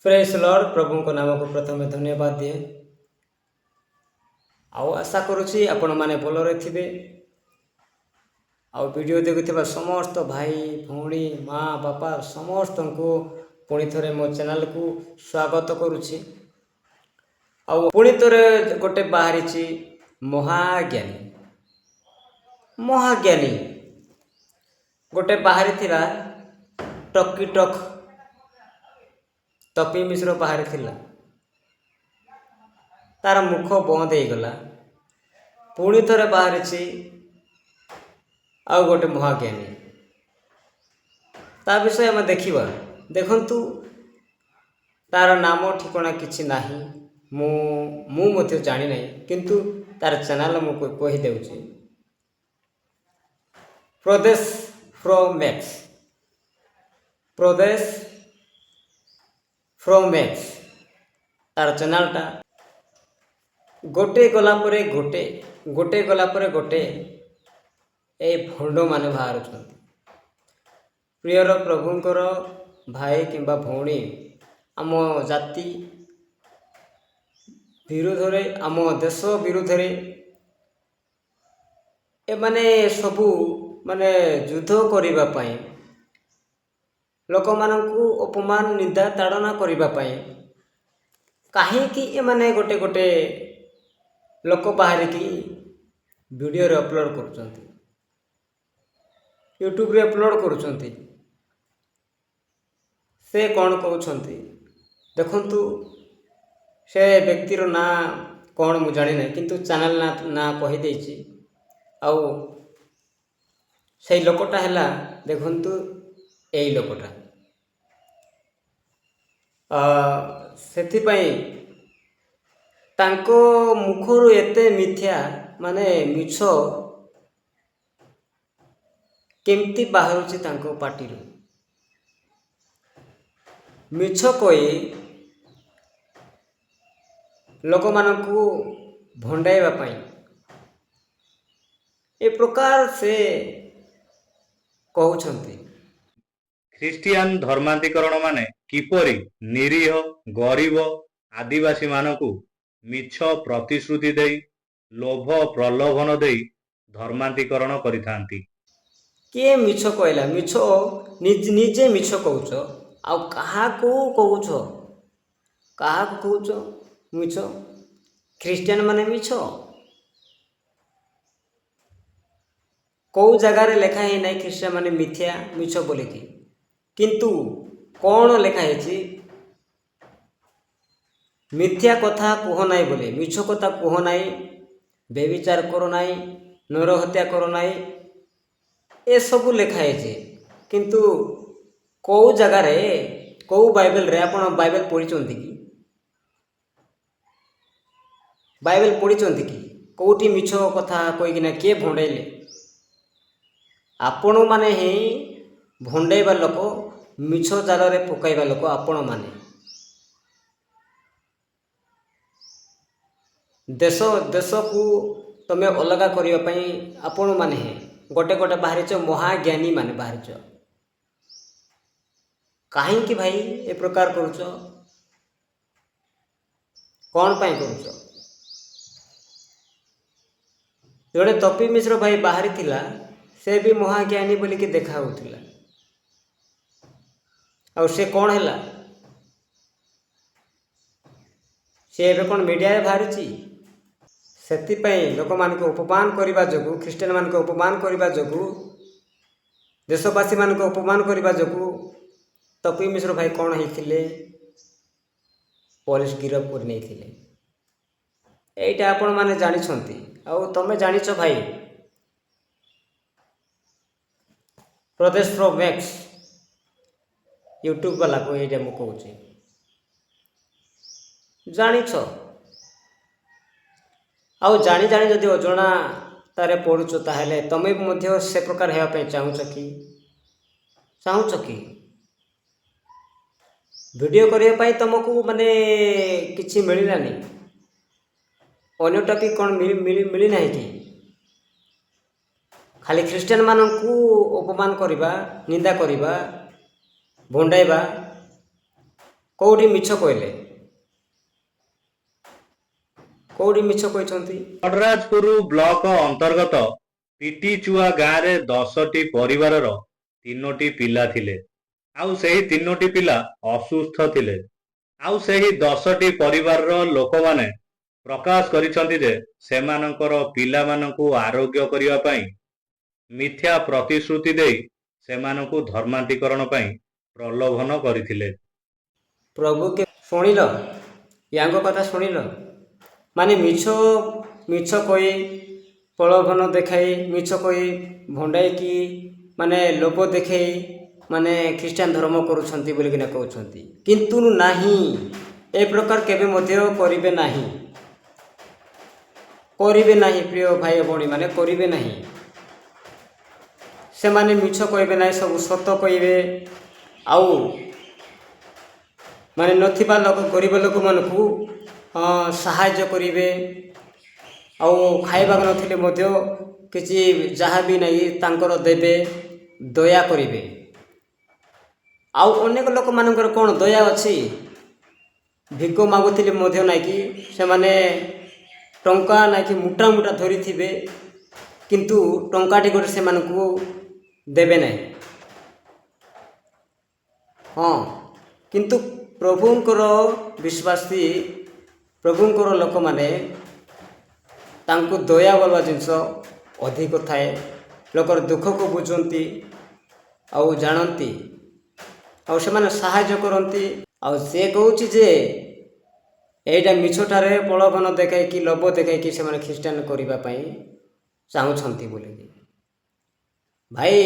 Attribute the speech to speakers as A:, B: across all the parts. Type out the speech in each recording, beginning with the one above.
A: Praise Lord प्रभु को नाम को प्रथम धन्यवाद दिए आउ आशा करुच्ची आपण मैंने भलरे थे आउ वीडियो देखुवा समस्त भाई भौणी माँ बापा समस्त को पुणी थे मो चैनल को स्वागत करुच्ची आउ पुणी थे गोटे बाहरी महाज्ञानी महाज्ञानी गोटे बाहरी थिला टकी टक तपी मिश्र बाहरी थिला तार मुख बंद हो गला पुणी थे बाहरी आउ गोटे महाज्ञानी ता विषय आम देखा देखु तार नाम ठिकଣା किछि नाही मु जानी नहीं किंतु तार चैनल मु कही देउछि प्रदेश फ्रॉम मैक्स तार चैनलटा गोटे गला परे गोटे गला परे गोटे ए भंड माने बाहर प्रियर प्रभुंकर भाई किंबा भौणी आम जाति विरोध रे आम देश विरोध रे ए माने सबू माने युद्ध करिबा पई लोक मानकु अपमान निंदा ताड़ना करिबा पई काहे कि ए माने गोटे गोटे लोक बाहर की वीडियो रे अपलोड करूछंती यूट्यूब रे अपलोड करूछंती से कौन कहउछंती देखंतु से व्यक्तिर ना कौन मु जानि नै किंतु चैनल ना कहि देछि आउ से लोकटा हैला देखंतु एई लोकटा सेथि पई तांको मुखरु एते मिथ्या माने मिछ केमती बाहरुछि तांको पाटिरु मिछ कोई लोक मानकु भंडाइबा पई ए प्रकार से कहउछंती
B: ख्रिस्टियान धर्मांतरीकरण माने किपरि निरीह गरीब आदिवासी मानकु मिछ प्रतिश्रुति देई लोभ प्रलोभन देई धर्मांतरीकरण करिथांती
A: किए मिछ कहला मिछ निजे मिछ कहउछ आ काहाकू कहउछ काहाकू कहउछ मिछ ख्रिस्टियान माने मिछ कौ जगार लेखा ही नहीं ख्रिस्टियान माने मिथ्या मिछ बोलिकी किंतु कौन लेखा है मिथ्या कथा कह नाई बोले मिछ कथा कह नाई बेविचार करो नाई नर हत्या करो नाई ए सब लेखा है किंतु कौ जगार कौ बाइबल रे आपण बाइबल पढ़ी कि बाइबल पढ़ी कि कौटी मिछ कथा कहीकिना किए भंडेले आपण माने ही भंडेबा लोक मिछ जाल रे पकाइबा लोक आपण माने देश देश को तमे अलगा करिया पई आपण माने हे गोटे गोटे बाहरिच महाज्ञानी माने बाहरिच काहे कि भाई ए प्रकार करूछ कौन पाई करूछ जोड़े तपी मिश्र भाई बाहरी थिला से भी महाज्ञानी बोली कि देखा होतिला और से कौन हैला से एबे कौन मीडिया रे बाहरिची सेति पई लोक मान को अपमान करिबा जगु ख्रिस्टियन मान को अपमान करिबा जगु देशवासी मान को अपमान करिबा जगु तपी मिश्र भाई कौन होइथिले पुलिस गिरफ कर नहीं थिले एटा आपण माने जानि छंती आ तमे जानिछ भाई प्रदेश फ्रॉम मैक्स यूट्यूब वाला को एटा मु कहूची जानिछ आउ जानी जानी जदि अजणा तारे पढ़ुछ ताहले तमे मध्य से प्रकार हेबा पे चाहूछ कि वीडियो करिया पाई तुमको माने किछि मिलिलानी अन्य टॉपिक कौन मिली नहीं कि खाली ख्रिस्टियन मानकू अपमान करिबा निंदा करिबा भंडाइबा କେଉଁଠି ମିଛ କହିଲେ? କେଉଁଠି ମିଛ କହିଛନ୍ତି?
B: ଗଡ଼ରାଜପୁର ବ୍ଲକ ଅନ୍ତର୍ଗତ ପିଟିଚୁଆ ଗାଁରେ 10ଟି ପରିବାରର 3ଟି ପିଲା ଥିଲେ। ଆଉ ସେହି 3ଟି ପିଲା ଅସୁସ୍ଥ ଥିଲେ। ଆଉ ସେହି 10ଟି ପରିବାରର ଲୋକମାନେ ପ୍ରକାଶ କରିଛନ୍ତି ଯେ ସେମାନଙ୍କର ପିଲାମାନଙ୍କୁ ଆରୋଗ୍ୟ କରିବା ପାଇଁ ମିଥ୍ୟା ପ୍ରତିଶ୍ରୁତି ଦେଇ ସେମାନଙ୍କୁ ଧର୍ମାନ୍ତୀକରଣ ପାଇଁ ପ୍ରଲୋଭନ କରିଥିଲେ।
A: ପ୍ରଭୁ କେ ଶୁଣିଲ? ୟାଙ୍କ କଥା ଶୁଣିଲ? ମାନେ ମିଛ ମିଛ କହି, ପ୍ରଲୋଭନ ଦେଖାଇ, ମିଛ କହି ଭଣ୍ଡାଇକି, ମାନେ ଲୋଭ ଦେଖାଇ ମାନେ ଖ୍ରୀଷ୍ଟିଆନ ଧର୍ମ କରୁଛନ୍ତି ବୋଲିକିନା କହୁଛନ୍ତି। କିନ୍ତୁ ନାହିଁ, ଏ ପ୍ରକାର କେବେ ମଧ୍ୟ କରିବେ ନାହିଁ। କରିବେ ନାହିଁ ପ୍ରିୟ ଭାଇ ଭଉଣୀ ମାନେ, କରିବେ ନାହିଁ। ସେମାନେ ମିଛ କହିବେ ନାହିଁ, ସବୁ ସତ କହିବେ। ଆଉ ମାନେ ନଥିବା ଲୋକ, ଗରିବ ଲୋକମାନଙ୍କୁ ସାହାଯ୍ୟ କରିବେ। ଆଉ ଖାଇବାକୁ ନଥିଲେ ମଧ୍ୟ କିଛି ଯାହା ବି ନାହିଁ ତାଙ୍କର ଦେବେ, ଦୟା କରିବେ। ଆଉ ଅନେକ ଲୋକମାନଙ୍କର କ'ଣ ଦୟା ଅଛି? ଭିକ ମାଗୁଥିଲେ ମଧ୍ୟ ନାଇଁକି ସେମାନେ ଟଙ୍କା ନାଇଁକି ମୁଠା ମୁଠା ଧରିଥିବେ, କିନ୍ତୁ ଟଙ୍କାଟି ଗୋଟେ ସେମାନଙ୍କୁ ଦେବେ ନାହିଁ। ହଁ, କିନ୍ତୁ ପ୍ରଭୁଙ୍କର ବିଶ୍ୱାସୀ, ପ୍ରଭୁଙ୍କର ଲୋକମାନେ ତାଙ୍କୁ ଦୟା ବୋଲିବା ଜିନିଷ ଅଧିକ ଥାଏ। ଲୋକର ଦୁଃଖକୁ ବୁଝନ୍ତି ଆଉ ଜାଣନ୍ତି, ଆଉ ସେମାନେ ସାହାଯ୍ୟ କରନ୍ତି। ଆଉ ସେ କହୁଛି ଯେ ଏଇଟା ମିଛଟାରେ ପ୍ରଲୋଭନ ଦେଖାଇକି, ଲୋଭ ଦେଖାଇକି ସେମାନେ ଖ୍ରୀଷ୍ଟିଆନ କରିବା ପାଇଁ ଚାହୁଁଛନ୍ତି ବୋଲିକି। ଭାଇ,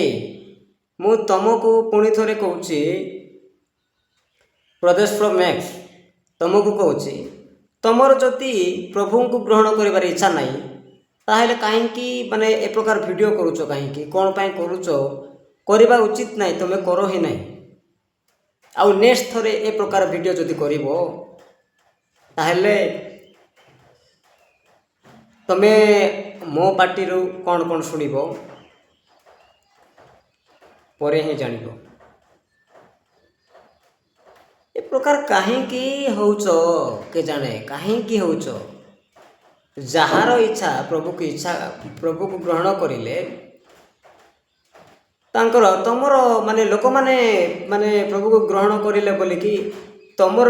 A: ମୁଁ ତୁମକୁ ପୁଣି ଥରେ କହୁଛି, ପ୍ରଦେଶ ପ୍ରୋ ମ୍ୟାକ୍ସ ତୁମକୁ କହୁଛି, ତୁମର ଯଦି ପ୍ରଭୁଙ୍କୁ ଗ୍ରହଣ କରିବାର ଇଚ୍ଛା ନାହିଁ, ତାହେଲେ କାହିଁକି ମାନେ ଏ ପ୍ରକାର ଭିଡ଼ିଓ କରୁଛ? କାହିଁକି, କ'ଣ ପାଇଁ କରୁଛ? କରିବା ଉଚିତ ନାହିଁ, ତୁମେ କର ହିଁ ନାହିଁ। ଆଉ ନେକ୍ସଟ ଥରେ ଏ ପ୍ରକାର ଭିଡ଼ିଓ ଯଦି କରିବ, ତାହେଲେ ତୁମେ ମୋ ପାଟିରୁ କ'ଣ କ'ଣ ଶୁଣିବ ପରେ ହିଁ ଜାଣିବ। ଏ ପ୍ରକାର କାହିଁକି ହେଉଛ କେଜାଣେ? କାହିଁକି ହେଉଛ? ଯାହାର ଇଚ୍ଛା, ପ୍ରଭୁକୁ ଗ୍ରହଣ କରିଲେ ତାଙ୍କର ତୁମର ମାନେ ଲୋକମାନେ ମାନେ ପ୍ରଭୁକୁ ଗ୍ରହଣ କରିଲେ ବୋଲିକି ତୁମର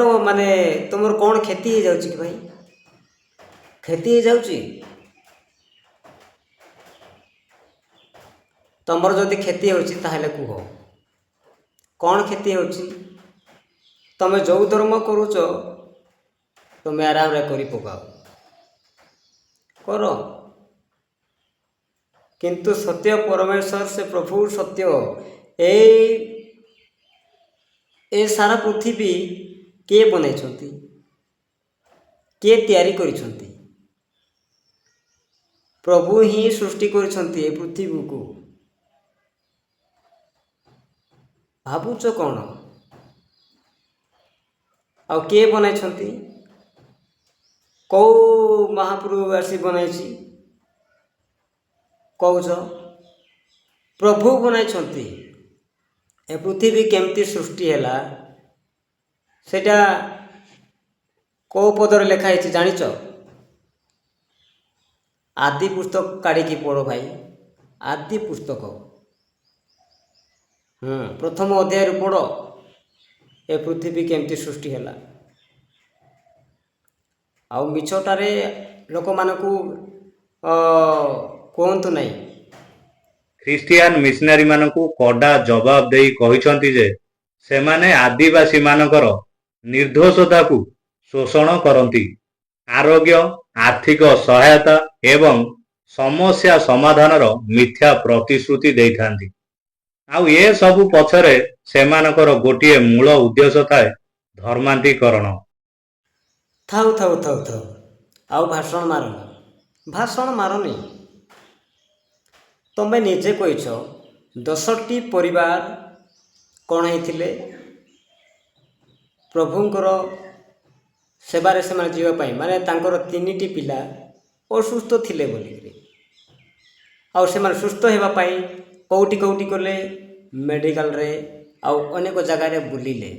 A: କ'ଣ କ୍ଷତି ହେଇଯାଉଛି କି ଭାଇ? କ୍ଷତି ହେଇଯାଉଛି? ତୁମର ଯଦି କ୍ଷତି ହେଉଛି ତାହେଲେ କୁହ, କ'ଣ କ୍ଷତି ହେଉଛି? ତୁମେ ଯେଉଁ ଧର୍ମ କରୁଛ ତୁମେ ଆରାମରେ କରି ପକାଅ, କର। କିନ୍ତୁ ସତ୍ୟ ପରମେଶ୍ୱର, ସେ ପ୍ରଭୁ ସତ୍ୟ, ଏ ସାରା ପୃଥିବୀ କିଏ ବନେଇଛନ୍ତି? କିଏ ତିଆରି କରିଛନ୍ତି? ପ୍ରଭୁ ହିଁ ସୃଷ୍ଟି କରିଛନ୍ତି ଏ ପୃଥିବୀକୁ। ଭାବୁଛ କ'ଣ? ଆଉ କିଏ ବନାଇଛନ୍ତି? କେଉଁ ମହାପ୍ରଭୁ ଆସି ବନାଇଛି କହୁଛ? ପ୍ରଭୁ ବନାଇଛନ୍ତି। ଏ ପୃଥିବୀ କେମିତି ସୃଷ୍ଟି ହେଲା ସେଟା କେଉଁ ପଦରେ ଲେଖା ହେଇଛି ଜାଣିଛ? ଆଦି ପୁସ୍ତକ କାଢ଼ିକି ପଢ଼ ଭାଇ, ଆଦି ପୁସ୍ତକ ପ୍ରଥମ ଅଧ୍ୟାୟରୁ ପଢ଼, ଏ ପୃଥିବୀ କେମିତି ସୃଷ୍ଟି ହେଲା। ଆଉ ମିଛଟାରେ ଲୋକମାନଙ୍କୁ କୁହନ୍ତୁ ନାହିଁ।
B: ଖ୍ରୀଷ୍ଟିଆନ ମିଶନାରୀମାନଙ୍କୁ କଡ଼ା ଜବାବ ଦେଇ କହିଛନ୍ତି ଯେ ସେମାନେ ଆଦିବାସୀମାନଙ୍କର ନିର୍ଦ୍ଦୋଷତାକୁ ଶୋଷଣ କରନ୍ତି, ଆରୋଗ୍ୟ, ଆର୍ଥିକ ସହାୟତା ଏବଂ ସମସ୍ୟା ସମାଧାନର ମିଥ୍ୟା ପ୍ରତିଶ୍ରୁତି ଦେଇଥାନ୍ତି। ଆଉ ଏ ସବୁ ପଛରେ ସେମାନଙ୍କର ଗୋଟିଏ ମୂଳ ଉଦ୍ଦେଶ୍ୟ ଥାଏ, ଧର୍ମାନ୍ତୀକରଣ।
A: ଥାଉ ଥାଉ ଥାଉ ଥାଉ, ଆଉ ଭାଷଣ ମାରନି। ତୁମେ ନିଜେ କହିଛ 10ଟି ପରିବାର କ'ଣ ହେଇଥିଲେ? ପ୍ରଭୁଙ୍କର ସେବାରେ ସେମାନେ ଯିବା ପାଇଁ, ମାନେ ତାଙ୍କର 3ଟି ପିଲା ଅସୁସ୍ଥ ଥିଲେ ବୋଲିକରି। ଆଉ ସେମାନେ ସୁସ୍ଥ ହେବା ପାଇଁ କେଉଁଠି କେଉଁଠି ଗଲେ? ମେଡ଼ିକାଲରେ ଆଉ ଅନେକ ଜାଗାରେ ବୁଲିଲେ।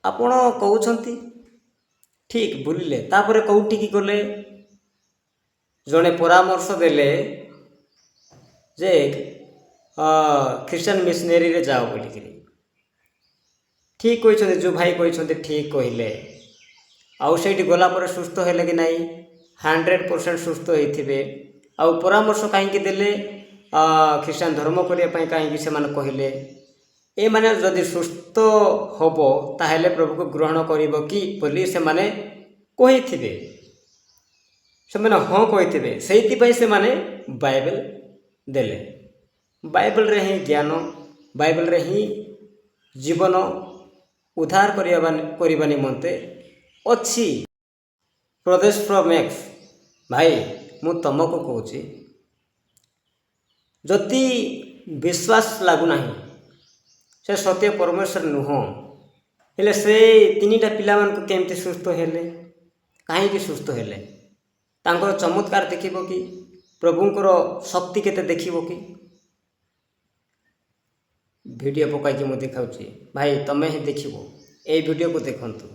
A: ଆପଣ କହୁଛନ୍ତି ଠିକ୍ ବୁଲିଲେ, ତାପରେ କେଉଁଠିକି ଗଲେ ଜଣେ ପରାମର୍ଶ ଦେଲେ ଯେ ଖ୍ରୀଷ୍ଟିଆନ ମିଶନେରୀରେ ଯାଅ ବୋଲିକିରି। ଠିକ୍ କହିଛନ୍ତି, ଯେଉଁ ଭାଇ କହିଛନ୍ତି ଠିକ୍ କହିଲେ। ଆଉ ସେଇଠି ଗଲା ପରେ ସୁସ୍ଥ ହେଲେ କି ନାହିଁ? 100% ସୁସ୍ଥ ହେଇଥିବେ। ଆଉ ପରାମର୍ଶ କାହିଁକି ଦେଲେ? ଖ୍ରୀଷ୍ଟିଆନ ଧର୍ମ କରିବା ପାଇଁ କାହିଁକି ସେମାନେ କହିଲେ? ଏମାନେ ଯଦି ସୁସ୍ଥ ହେବ ତାହେଲେ ପ୍ରଭୁକୁ ଗ୍ରହଣ କରିବ କି ବୋଲି ସେମାନେ କହିଥିବେ। ସେମାନେ ହଁ କହିଥିବେ। ସେଇଥିପାଇଁ ସେମାନେ ବାଇବେଲ ଦେଲେ। ବାଇବେଲରେ ହିଁ ଜ୍ଞାନ, ବାଇବେଲରେ ହିଁ ଜୀବନ ଉଦ୍ଧାର କରିବା ନିମନ୍ତେ ଅଛି। ପ୍ରଦେଶ ଫ୍ରମ୍ ଏକ୍ସ। ଭାଇ ମୁଁ ତୁମକୁ କହୁଛି, ଯଦି ବିଶ୍ୱାସ ଲାଗୁନାହିଁ ସେ ସତ୍ୟ ପରମେଶ୍ୱର ନୁହଁ, ହେଲେ ସେ ତିନିଟା ପିଲାମାନଙ୍କୁ କେମିତି ସୁସ୍ଥ ହେଲେ? କାହିଁକି ସୁସ୍ଥ ହେଲେ? ତାଙ୍କର ଚମତ୍କାର ଦେଖିବ କି? ପ୍ରଭୁଙ୍କର ଶକ୍ତି କେତେ ଦେଖିବ କି? ଭିଡ଼ିଓ ପକାଇକି ମୁଁ ଦେଖାଉଛି, ଭାଇ ତମେ ହିଁ ଦେଖିବ। এই ଭିଡ଼ିଓକୁ ଦେଖନ୍ତୁ।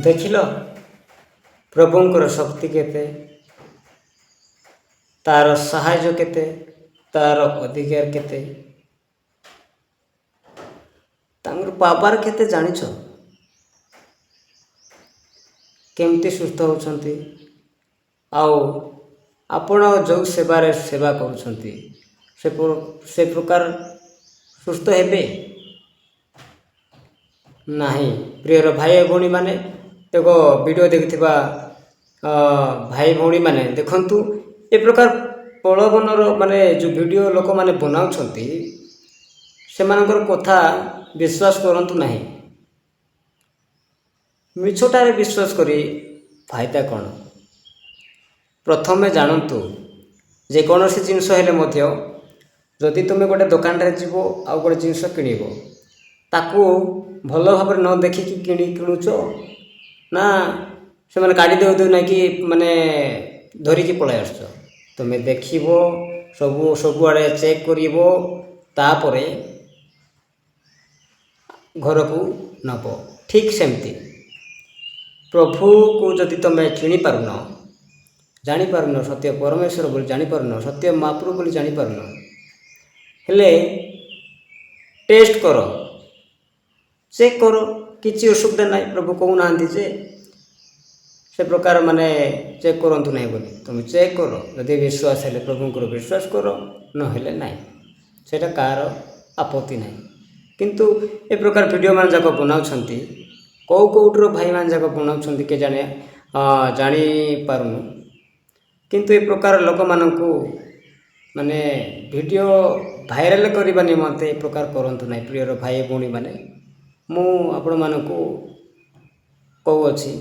A: ଦେଖିଲ ପ୍ରଭୁଙ୍କର ଶକ୍ତି କେତେ, ତାର ସାହାଯ୍ୟ କେତେ, ତାର ଅଧିକାର କେତେ, ତାଙ୍କର ପାୱାର କେତେ ଜାଣିଛ? କେମିତି ସୁସ୍ଥ ହେଉଛନ୍ତି? ଆଉ ଆପଣ ଯେଉଁ ସେବାରେ ସେବା କରୁଛନ୍ତି ସେ ପ୍ରକାର ସୁସ୍ଥ ହେବେ ନାହିଁ। ପ୍ରିୟର ଭାଇ ଭଉଣୀମାନେ, ଏକ ଭିଡ଼ିଓ ଦେଖିଥିବା ଭାଇ ଭଉଣୀମାନେ ଦେଖନ୍ତୁ, ଏ ପ୍ରକାର ପ୍ରଲୋଭନର ଯେଉଁ ଭିଡ଼ିଓ ଲୋକମାନେ ବନାଉଛନ୍ତି ସେମାନଙ୍କର କଥା ବିଶ୍ୱାସ କରନ୍ତୁ ନାହିଁ। ମିଛଟାରେ ବିଶ୍ୱାସ କରି ଫାଇଦା କ'ଣ? ପ୍ରଥମେ ଜାଣନ୍ତୁ, ଯେକୌଣସି ଜିନିଷ ହେଲେ ମଧ୍ୟ ଯଦି ତୁମେ ଗୋଟେ ଦୋକାନରେ ଯିବ ଆଉ ଗୋଟେ ଜିନିଷ କିଣିବ, ତାକୁ ଭଲ ଭାବରେ ନ ଦେଖିକି କିଣୁଛ ନା ସେମାନେ କାଢ଼ି ଦେଉନାହିଁକି ଧରିକି ପଳାଇ ଆସୁଛ? ତୁମେ ଦେଖିବ, ସବୁଆଡ଼େ ଚେକ୍ କରିବ, ତାପରେ ଘରକୁ ନେବ। ଠିକ୍ ସେମିତି ପ୍ରଭୁକୁ ଯଦି ତୁମେ ଚିଣିପାରୁନ, ଜାଣିପାରୁନ ସତ୍ୟ ପରମେଶ୍ୱର ବୋଲି ଜାଣିପାରୁନ, ସତ୍ୟ ମହାପ୍ରଭୁ ବୋଲି ଜାଣିପାରୁନ, ହେଲେ ଟେଷ୍ଟ କର, ଚେକ୍ କର, କିଛି ଅସୁବିଧା ନାହିଁ। ପ୍ରଭୁ କହୁନାହାନ୍ତି ଯେ ସେ ପ୍ରକାର ଚେକ୍ କରନ୍ତୁ ନାହିଁ ବୋଲି। ତୁମେ ଚେକ୍ କର, ଯଦି ବିଶ୍ୱାସ ହେଲେ ପ୍ରଭୁଙ୍କର ବିଶ୍ୱାସ କର, ନହେଲେ ନାହିଁ, ସେଇଟା କାହାର ଆପତ୍ତି ନାହିଁ। କିନ୍ତୁ ଏ ପ୍ରକାର ଭିଡ଼ିଓ ଯାକ ବନାଉଛନ୍ତି, କେଉଁଠିର ଭାଇମାନେ ଯାକ ବନାଉଛନ୍ତି କେଜାଣି, ଜାଣିପାରୁନୁ। କିନ୍ତୁ ଏ ପ୍ରକାର ଲୋକମାନଙ୍କୁ ଭିଡ଼ିଓ ଭାଇରାଲ କରିବା ନିମନ୍ତେ ଏ ପ୍ରକାର କରନ୍ତୁ ନାହିଁ। ପ୍ରିୟର ଭାଇ ଭଉଣୀମାନେ, ମୁଁ ଆପଣମାନଙ୍କୁ କହୁଅଛି,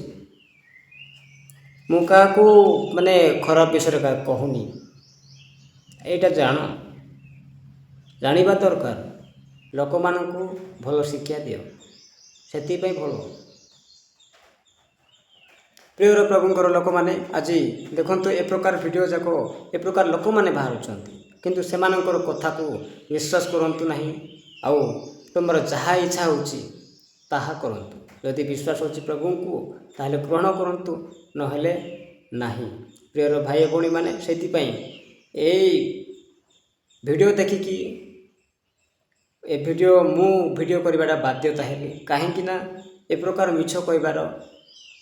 A: ମୁଁ କାହାକୁ ମାନେ ଖରାପ ବିଷୟରେ କାହାକୁ କହୁନି, ଏଇଟା ଜାଣିବା ଦରକାର। ଲୋକମାନଙ୍କୁ ଭଲ ଶିକ୍ଷା ଦିଅ, ସେଥିପାଇଁ ଭଲ। ପ୍ରିୟର ପ୍ରଭୁଙ୍କର ଲୋକମାନେ ଆଜି ଦେଖନ୍ତୁ, ଏ ପ୍ରକାର ଭିଡ଼ିଓ ଯାକ ଏ ପ୍ରକାର ଲୋକମାନେ ବାହାରୁଛନ୍ତି, କିନ୍ତୁ ସେମାନଙ୍କର କଥାକୁ ବିଶ୍ୱାସ କରନ୍ତୁ ନାହିଁ। ଆଉ ତୁମର ଯାହା ଇଚ୍ଛା ହେଉଛି ତାହା କରନ୍ତୁ। ଯଦି ବିଶ୍ୱାସ ହେଉଛି ପ୍ରଭୁଙ୍କୁ ତାହେଲେ ଗ୍ରହଣ କରନ୍ତୁ, ନହେଲେ ନାହିଁ। ପ୍ରିୟର ଭାଇ ଭଉଣୀମାନେ, ସେଥିପାଇଁ ଏଇ ଭିଡ଼ିଓ ଦେଖିକି ମୁଁ ଭିଡ଼ିଓ କରିବାଟା ବାଧ୍ୟତା ହେଲି। କାହିଁକି ନା ଏ ପ୍ରକାର ମିଛ କହିବାର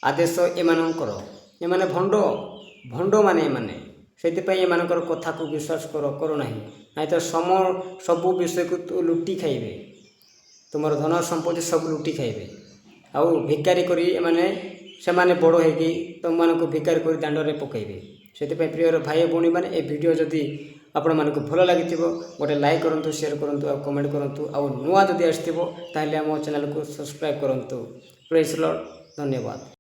A: ଆଦେଶ ଏମାନଙ୍କର। ଏମାନେ ଭଣ୍ଡମାନେ ଏମାନେ। ସେଥିପାଇଁ ଏମାନଙ୍କର କଥାକୁ ବିଶ୍ୱାସ କର ନାହିଁ, ନାଇଁ ତ ସବୁ ବିଷୟକୁ ଲୁଟି ଖାଇବେ। ତୁମର ଧନ ସମ୍ପତ୍ତି ସବୁ ଲୁଟି ଖାଇବେ। ଆଉ ଭିକାରୀ କରି ସେମାନେ ବଡ଼ ହେଇକି ତୁମମାନଙ୍କୁ ଭିକାରୀ କରି ଦାଣ୍ଡରେ ପକାଇବେ। ସେଥିପାଇଁ ପ୍ରିୟର ଭାଇ ଭଉଣୀମାନେ, ଏ ଭିଡ଼ିଓ ଯଦି ଆପଣମାନଙ୍କୁ ଭଲ ଲାଗିଥିବ ଗୋଟେ ଲାଇକ୍ କରନ୍ତୁ, ସେୟାର କରନ୍ତୁ ଆଉ କମେଣ୍ଟ କରନ୍ତୁ। ଆଉ ନୂଆ ଯଦି ଆସିଥିବ ତାହେଲେ ଆମ ଚ୍ୟାନେଲକୁ ସବସ୍କ୍ରାଇବ୍ କରନ୍ତୁ। ପ୍ରେଜ୍ ଦି ଲର୍ଡ। ଧନ୍ୟବାଦ।